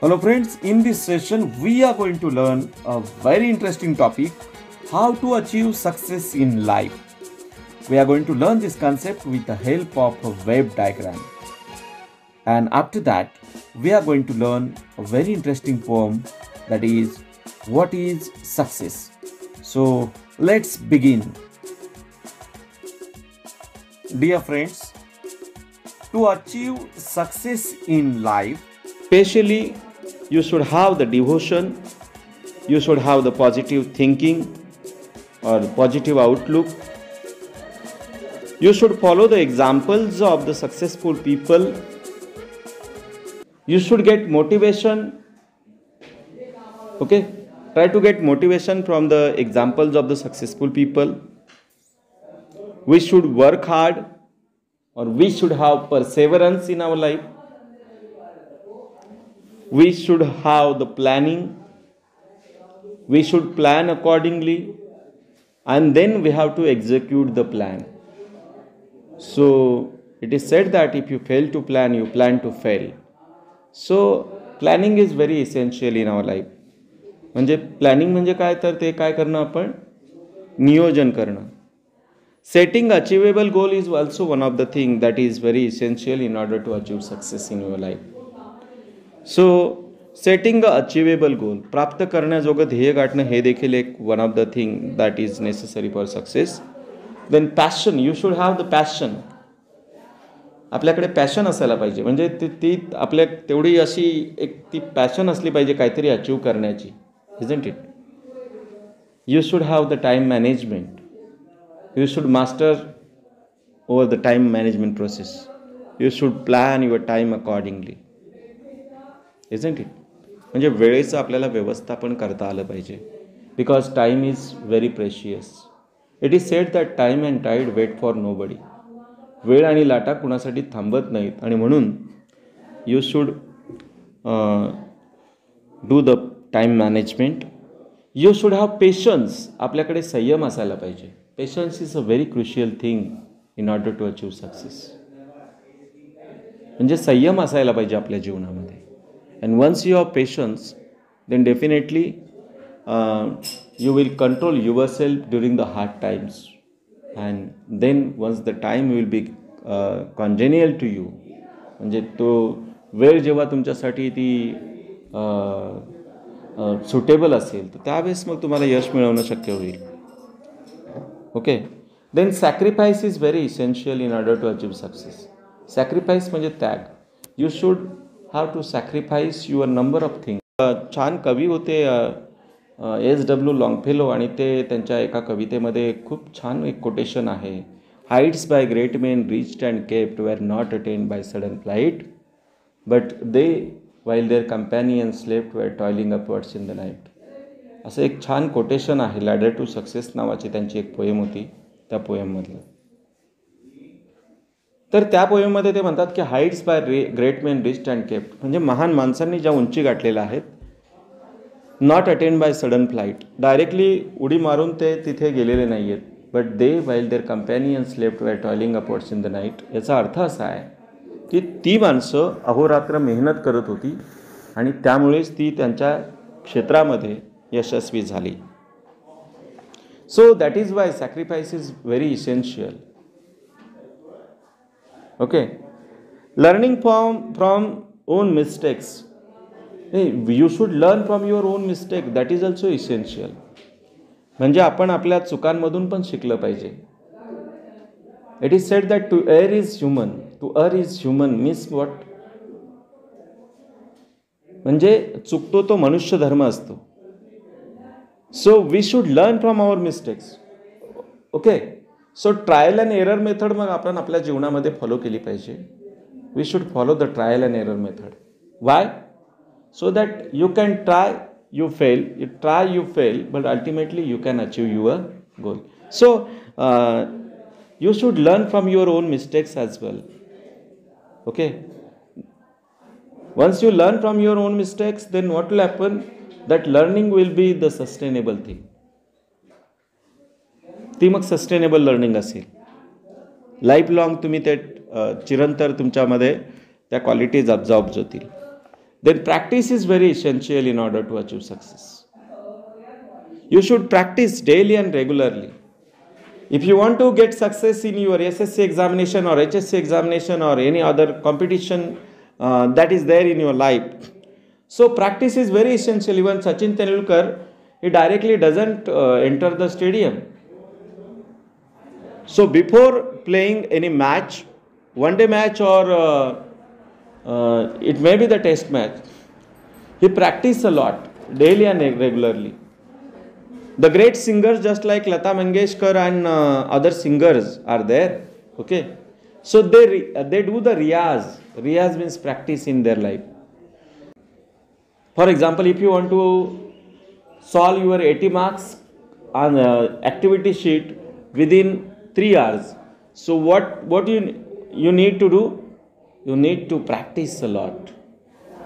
Hello friends, in this session we are going to learn a very interesting topic, how to achieve success in life. We are going to learn this concept with the help of a web diagram. And after that, we are going to learn a very interesting poem, that is, what is success? So let's begin. Dear friends, to achieve success in life, especially you should have the devotion, you should have the positive thinking or positive outlook. You should follow the examples of the successful people. You should get motivation. Okay, try to get motivation from the examples of the successful people. We should work hard, or we should have perseverance in our life. We should have the planning. We should plan accordingly, and then we have to execute the plan. So it is said that if you fail to plan, you plan to fail. So planning is very essential in our life. म्हणजे planning म्हणजे काय, तर ते काय करणं, आपण नियोजन करणं. Setting achievable goal is also one of the things that is very essential in order to achieve success in your life. So setting a achievable goal, प्राप्त करण्याजोगं ध्येय गाठणं, हे देखील एक one of the thing that is necessary for success. Then passion, you should have the passion. आपल्याकडे passion असायला पाहिजे, म्हणजे ती आपल्या तेवढी अशी एक ती पॅशन असली पाहिजे काहीतरी अचीव करण्याची, isn't it? You should have the time management. You should master over the time management process. You should plan your time accordingly, isn't it? म्हणजे वेळेचं आपल्याला व्यवस्थापन करता आलं पाहिजे, because time is very precious. It is said that time and tide wait for nobody. वेळ आणि लाटा कुणासाठी थांबत नाहीत, आणि म्हणून you should do the time management. You should have patience. आपल्याकडे संयम असायला पाहिजे. Patience is a very crucial thing in order to achieve success. म्हणजे संयम असायला पाहिजे आपल्या जीवनामध्ये. And once you have patience, then definitely you will control yourself during the hard times. And then once the time will be congenial to you, म्हणजे तो वेळ जेव्हा तुमच्यासाठी ती सुटेबल असेल, तर त्यावेळेस मग तुम्हाला यश मिळवणं शक्य होईल. Okay, then sacrifice is very essential in order to achieve success. Sacrifice म्हणजे त्याग. You should have to sacrifice your number of thing. छान कवी होते S.W. लॉन्गफेलो, आणि ते त्यांच्या एका कवितेमध्ये खूप छान एक कोटेशन आहे. Heights by great men reached and kept were not attained by sudden flight, but they while their companions slept were toiling upwards in the night. असं एक छान कोटेशन आहे. लॅडर टू सक्सेस नावाची त्यांची एक पोएम होती, त्या पोएममधलं. तर त्या पोएममध्ये ते म्हणतात की heights by great men reached and kept, म्हणजे महान माणसांनी ज्या उंची गाठलेल्या आहेत, not attained by sudden flight, directly उडी मारून ते तिथे गेलेले नाही आहेत, but they while their companions slept were toiling upwards in the night. याचा अर्थ असा आहे की ती माणसं अहोरात्र मेहनत करत होती, आणि त्यामुळेच ती त्यांच्या क्षेत्रामध्ये यशस्वी झाली. So that is why sacrifice is very essential. Okay, learning from on mistakes. You should learn from your on mistake, that is also essential. म्हणजे आपण आपल्या चुकांमधून पण शिकलं पाहिजे. It is said that to err is human. To err is human means what? म्हणजे चुकतो तो मनुष्य धर्म असतो. So we should learn from our mistakes. Okay. So trial and error method मग आपण आपल्या जीवनामध्ये फॉलो केली पाहिजे. We should follow the trial and error method. Why? So that you can try, you fail, you try, you fail, but ultimately you can achieve your goal. So you should learn from your own mistakes as well. Okay, once you learn from your own mistakes, then what will happen? That learning will be the sustainable thing. ती मग sustainable learning असेल. Life long तुम्ही ते चिरंतर तुमच्यामध्ये त्या qualities ऑब्झॉर्ब होतील. then practice is very essential in order to achieve success. You should practice daily and regularly. If you want to get success in your SSC examination or HSC examination or any other competition that is there in your life, so practice is very essential. Even Sachin Tendulkar, he directly doesn't enter the stadium. So before playing any match, one-day match or it may be the test match, he practices a lot, daily and regularly. The great singers just like Lata Mangeshkar and other singers are there. Okay, so they do the riyaz. Riyaz means practice in their life. For example, if you want to solve your 80 marks on activity sheet within 3 hours, so what you need to do? You need to practice a lot.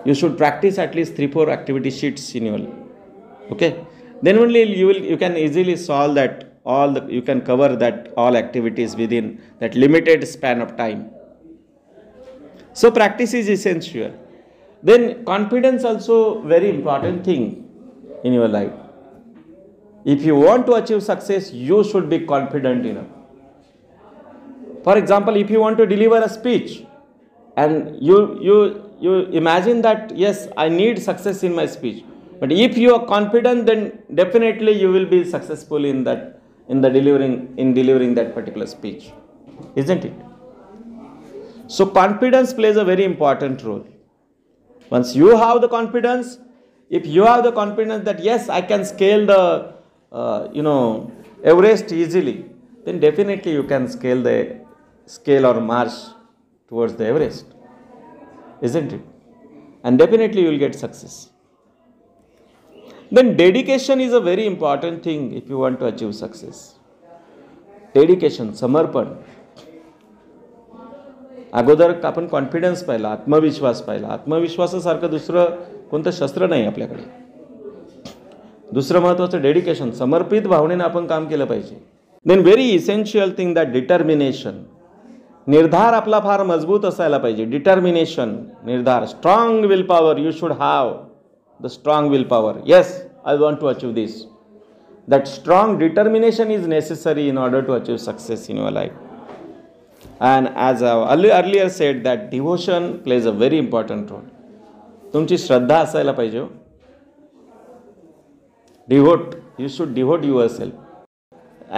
You should practice at least 3-4 activity sheets in your life. Okay. Then only you can easily solve that you can cover that all activities within that limited span of time. So practice is essential. Then confidence also very important thing in your life. If you want to achieve success, you should be confident enough. For example, if you want to deliver a speech and you imagine that yes, I need success in my speech. But if you are confident, then definitely you will be successful in delivering that particular speech, isn't it? So confidence plays a very important role. Once you have the confidence, if you have the confidence that yes, I can scale the Everest easily, then definitely you can scale or march towards the Everest, isn't it? And definitely you will get success. Then dedication is a very important thing if you want to achieve success. Dedication, समर्पण. अगोदर आपण confidence पाहिला, आत्मविश्वास पाहिला. आत्मविश्वासासारखं दुसरं कोणतं शस्त्र नाही आपल्याकडे. दुसरं महत्त्वाचं डेडिकेशन, समर्पित भावनेने आपण काम केलं पाहिजे. Then very essential thing that determination. निर्धार आपला फार मजबूत असायला पाहिजे. डिटर्मिनेशन, निर्धार. Strong will power you should have. The strong willpower. Yes, I want to achieve this. That strong determination is necessary in order to achieve success in your life. And as I earlier said, that devotion plays a very important role. तुमची श्रद्धा असायला पाहिजे. You should devote yourself.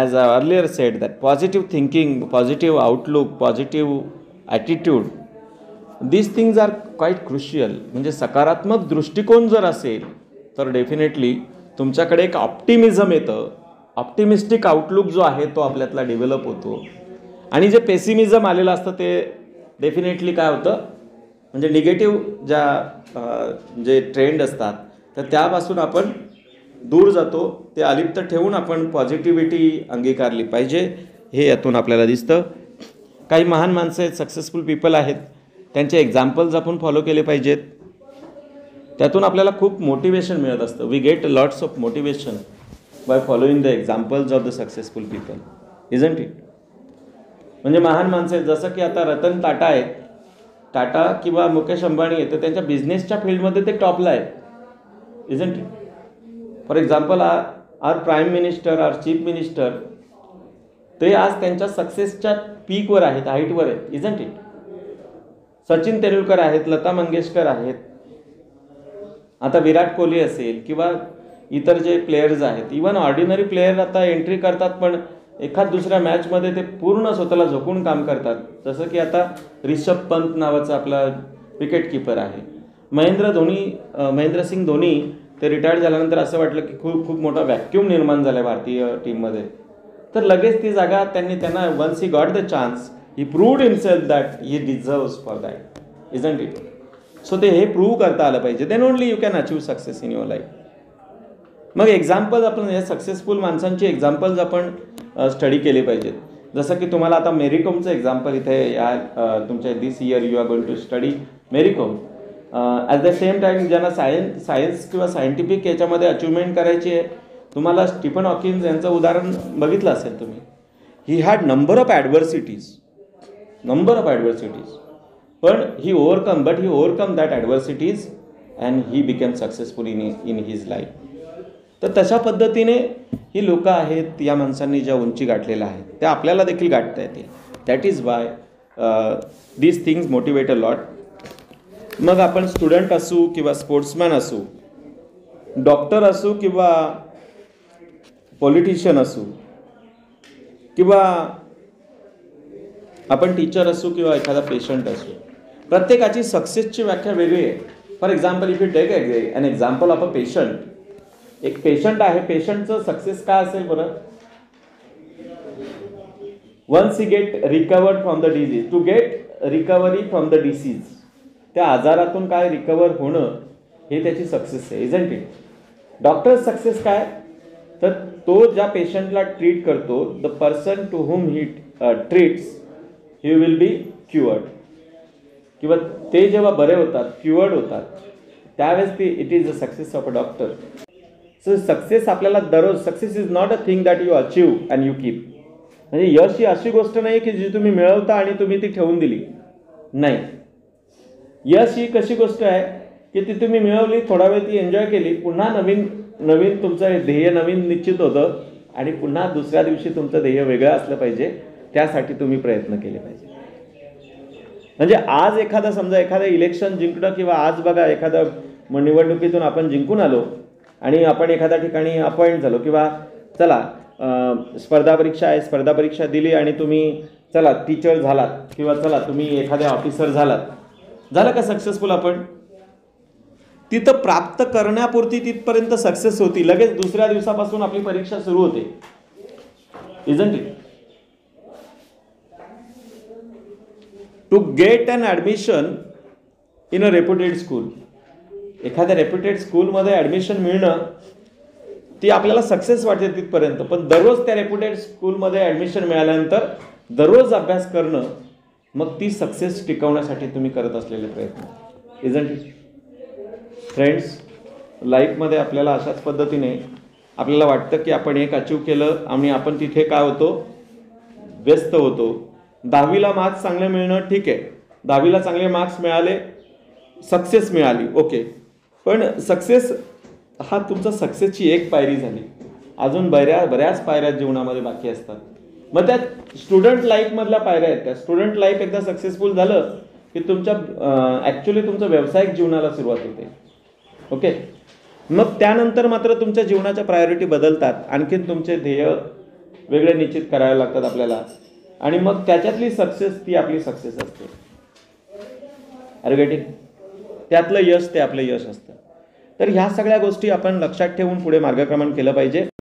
As I earlier said, that positive thinking, positive outlook, positive attitude, these things are quite crucial. म्हणजे सकारात्मक दृष्टिकोन जर असेल तर definitely तुमच्याकडे एक ऑप्टिमिझम येतं. ऑप्टिमिस्टिक आउटलुक जो आहे तो आपल्यातला डेव्हलप होतो. आणि जे पेसिमिझम आलेलं असतं ते डेफिनेटली काय होतं, म्हणजे निगेटिव्ह जे ट्रेंड असतात तर त्यापासून आपण दूर जातो. ते अलिप्त ठेवून आपण पॉझिटिव्हिटी अंगीकारली पाहिजे, हे यातून आपल्याला दिसतं. काही महान माणसं आहेत, सक्सेसफुल पीपल आहेत, त्यांचे एक्झाम्पल्स आपण फॉलो केले पाहिजेत. त्यातून आपल्याला खूप मोटिवेशन मिळत असतं. We get lots of motivation by following the examples of the successful people, isn't it. म्हणजे महान माणसं आहेत, जसं की आता रतन टाटा आहेत. टाटा किंवा मुकेश अंबानी आहेत, तर त्यांच्या बिझनेसच्या फील्डमध्ये ते टॉपला आहेत, isn't it. For example or prime minister, or chief minister, ते आज त्यांच्या सक्सेसच्या पीकवर आहेत, हाईटवर आहेत, इजंट इट. सचिन तेंडुलकर आहेत, लता मंगेशकर आहेत, आता विराट कोहली असेल किंवा इतर जे प्लेयर्स आहेत. इवन ऑर्डिनरी प्लेयर आता एंट्री करतात, पण एखाद दुसऱ्या मॅचमध्ये ते पूर्ण स्वतःला झोकून काम करतात. जसं की आता रिषभ पंत नावाचा आपला विकेट कीपर आहे. महेंद्रसिंग धोनी ते रिटायर्ड झाल्यानंतर असं वाटलं की खूप मोठा व्हॅक्यूम निर्माण झाला भारतीय टीममध्ये. तर लगेच ती जागा त्यांना once he got the chance, he proved himself that he deserves for that, isn't it? So ते हे प्रूव्ह करता आलं पाहिजे. Then only you can achieve success in your life. मग एक्झाम्पल्स आपण या सक्सेसफुल माणसांची एक्झाम्पल्स आपण स्टडी केले पाहिजेत. जसं की तुम्हाला आता मेरी कॉमचं एक्झाम्पल इथे या तुमच्या this year you are going to study Mary Kom. At the same time ज्यांना सायन्स किंवा सायंटिफिक याच्यामध्ये अचिव्हमेंट करायची आहे, तुम्हाला स्टीफन हॉकिन्स यांचं उदाहरण बघितलं असेल तुम्ही. He had number of adversities, but he overcome that adversities and he became successful in his life. तर तशा पद्धतीने ही लोकं आहेत, या माणसांनी ज्या उंची गाठलेल्या आहेत त्या आपल्याला देखील गाठता येतील. That is why these things motivate a lot. मग आपण स्टुडंट असू किंवा स्पोर्ट्समॅन असू, डॉक्टर असू किंवा पॉलिटिशियन असू, किंवा आपण टीचर असू किंवा एखादा पेशंट असू, प्रत्येकाची सक्सेसची व्याख्या वेगळी आहे. For example, if you take an example of a patient. एक पेशंट आहे, पेशंटचं सक्सेस काय असेल बरं? Once he get recovered from the disease, to get recovery from the disease. त्या आजारातून काय रिकवर होणं हे त्याची सक्सेस आहे, इजंट इट? डॉक्टर सक्सेस काय? तर तो ज्या पेशंटला ट्रीट करतो, the person to whom he treats he will be cured. किंवा ते जेव्हा बरे होतात, क्युअर्ड होतात, त्यावेळेस ती it is the success of a doctor. So success आपल्याला दररोज, success is not a thing that you achieve and you keep. म्हणजे यश ही अशी गोष्ट नाही की जी तुम्ही मिळवता आणि तुम्ही ती ठेवून दिली. नाही, यश ही कशी गोष्ट आहे की ती तुम्ही मिळवली, थोडा वेळ ती एन्जॉय केली, पुन्हा नवीन तुमचं ध्येय नवीन निश्चित होतं आणि पुन्हा दुसऱ्या दिवशी तुमचं ध्येय वेगळं असलं पाहिजे, त्यासाठी तुम्ही प्रयत्न केले पाहिजे. म्हणजे आज समजा एखादं इलेक्शन जिंकणं, किंवा आज बघा एखाद्या निवडणुकीतून आपण जिंकून आलो आणि आपण एखाद्या ठिकाणी अपॉइंट झालो, किंवा चला स्पर्धा परीक्षा आहे, स्पर्धा परीक्षा दिली आणि तुम्ही चला टीचर झालात, किंवा चला तुम्ही एखाद्या ऑफिसर झालात, झालं का सक्सेसफुल? आपण तिथं प्राप्त करण्यापुरती तिथपर्यंत सक्सेस होती, लगेच दुसऱ्या दिवसापासून आपली परीक्षा सुरू होते, isn't it? To get an admission in a reputed school, एखाद्या रेप्युटेड स्कूलमध्ये ॲडमिशन मिळणं ती आपल्याला सक्सेस वाटते तिथपर्यंत. पण दररोज त्या रेप्युटेड स्कूलमध्ये ॲडमिशन मिळाल्यानंतर दररोज अभ्यास करणं, मग ती सक्सेस टिकवण्यासाठी तुम्ही करत असलेले प्रयत्न, इजंट इट? फ्रेंड्स, लाईफमध्ये आपल्याला अशाच पद्धतीने आपल्याला वाटतं की आपण एक अचीव केलं आणि आपण तिथे काय होतो, व्यस्त होतो. 10वीला मार्क्स चांगले मिळणं ठीक आहे, 10वीला चांगले मार्क्स मिळाले, सक्सेस मिळाली, ओके. पण सक्सेस हा तुमचा सक्सेसची एक पायरी झाली, अजून बऱ्याच पायऱ्या जीवनामध्ये बाकी असतात. मग त्या स्टुडंट लाईफमधल्या पायऱ्या आहेत. त्या स्टुडंट लाईफ एकदा सक्सेसफुल झालं की तुमच्या ॲक्च्युली तुमचं व्यावसायिक जीवनाला सुरुवात होते, ओके. मग त्यानंतर मात्र तुमच्या जीवनाच्या प्रायोरिटी बदलतात, आणखीन तुमचे ध्येय वेगळे निश्चित करायला लागतात आपल्याला, आणि मग त्याच्यातली सक्सेस ती आपली सक्सेस असते. Are you getting? त्यातलं यश ते आपलं यश असतं. तर ह्या सगळ्या गोष्टी आपण लक्षात ठेवून पुढे मार्गक्रमण केलं पाहिजे.